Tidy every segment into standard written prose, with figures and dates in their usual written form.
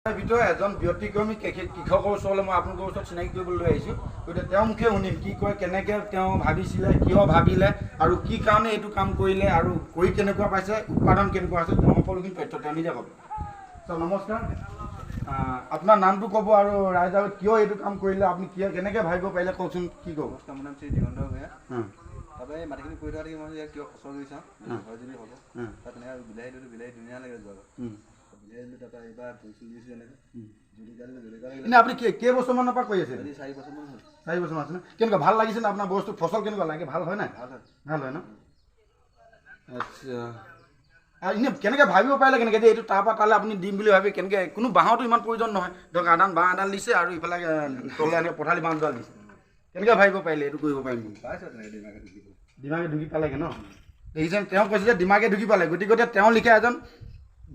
ভিতৰত এজন ব্যতিক্ৰমী কৃষকৰ ওচৰলৈ মই আপোনালোকৰ ওচৰত চিনাকি কৰিবলৈ আহিছোঁ। গতিকে তেওঁৰ মুখে শুনিম কি কয়, কেনেকৈ তেওঁ ভাবিছিলে, কিয় ভাবিলে আৰু কি কাৰণে এইটো কাম কৰিলে আৰু কৰি কেনেকুৱা পাইছে, উৎপাদন কেনেকুৱা আছে, তেওঁ সকলোখিনি তথ্য তেওঁ নিজে ক'ব। ছাৰ নমস্কাৰ, আপোনাৰ নামটো ক'ব আৰু ৰাইজৰ কিয় এইটো কাম কৰিলে, আপুনি কিয় কেনেকৈ ভাবিব পাৰিলে কওকচোন, কি ক'ব? নমস্কাৰ, মোৰ নাম শ্ৰী দিগন্ত ভূঞা। তাৰপৰা এই মাটিখিনি কৰি থকা দেখি মই কিয় খচৰ কৰিছোঁ হয় যদি হ'ব তাত তেনেকৈ বিলাহী দিলোঁ, বিলাহী ধুনীয়া লাগে যোৱা বিলাহী দিলোঁ। তাৰপৰা এইবাৰ ভুচি দিছোঁ এনেকৈ জলকীয়া দিলোঁ। এনে আপুনি কেইবছৰমানৰ পৰা কৰি আছে? 4 বছৰমান হ'ল। 4 বছৰমান আছে ন? কেনেকুৱা ভাল লাগিছে নে আপোনাৰ বস্তু ফচল কেনেকুৱা লাগে? ভাল হয় নাই? ভাল হয় ন? আচ্ছা, আৰু এনে কেনেকৈ ভাবিব পাৰিলে কেনেকৈ যে এইটো তাৰপৰা তালৈ আপুনি দিম বুলি ভাবি কেনেকৈ? কোনো বাঁহতো ইমান প্ৰয়োজন নহয়, ধৰক বাঁহ এডাল দিছে আৰু ইফালে তললৈ এনেকৈ পথালি বাঁহ এডাল দিছে। কেনেকৈ ভাবিব পাৰিলে এইটো কৰিব পাৰিম? পাইছোঁ তেনেকৈ ডিমাগে ঢুকি পালেগৈ ন? দেখিছেন, তেওঁ কৈছে যে ডিমাগে ঢুকি পালে। গতিকে তেওঁ লিখা এজন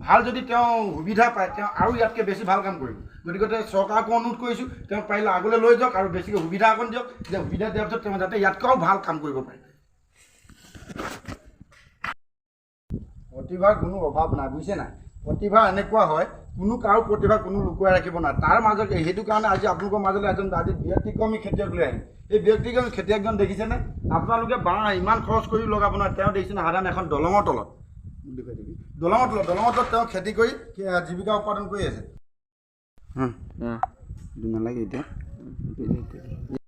ভাল, যদি তেওঁ সুবিধা পায় তেওঁ আৰু ইয়াতকৈ বেছি ভাল কাম কৰিব। গতিকে চৰকাৰকো অনুৰোধ কৰিছোঁ, তেওঁ পাৰিলে আগলৈ লৈ যাওক আৰু বেছিকৈ সুবিধা অকণ দিয়ক, যে সুবিধা দিয়াৰ পিছত তেওঁ যাতে ইয়াতকৈও ভাল কাম কৰিব পাৰে। প্ৰতিভাৰ কোনো অভাৱ নাই, বুজিছে নাই? প্ৰতিভা এনেকুৱা হয়, কোনো কাৰো প্ৰতিভা কোনো লুকুৱাই ৰাখিব নোৱাৰে। তাৰ মাজত সেইটো কাৰণে আজি আপোনালোকৰ মাজলৈ এজন আজি ব্যতিক্ৰমী খেতিয়ক লৈ আহিম। এই ব্যতিক্ৰমী খেতিয়কজন দেখিছেনে? আপোনালোকে বাঁহ ইমান খৰচ কৰি লগাব নোৱাৰে। তেওঁ দেখিছেনে সাধাৰণ এখন দলঙৰ তলত তেওঁ খেতি কৰি জীৱিকা উৎপাদন কৰি আছে। নালাগে এতিয়া।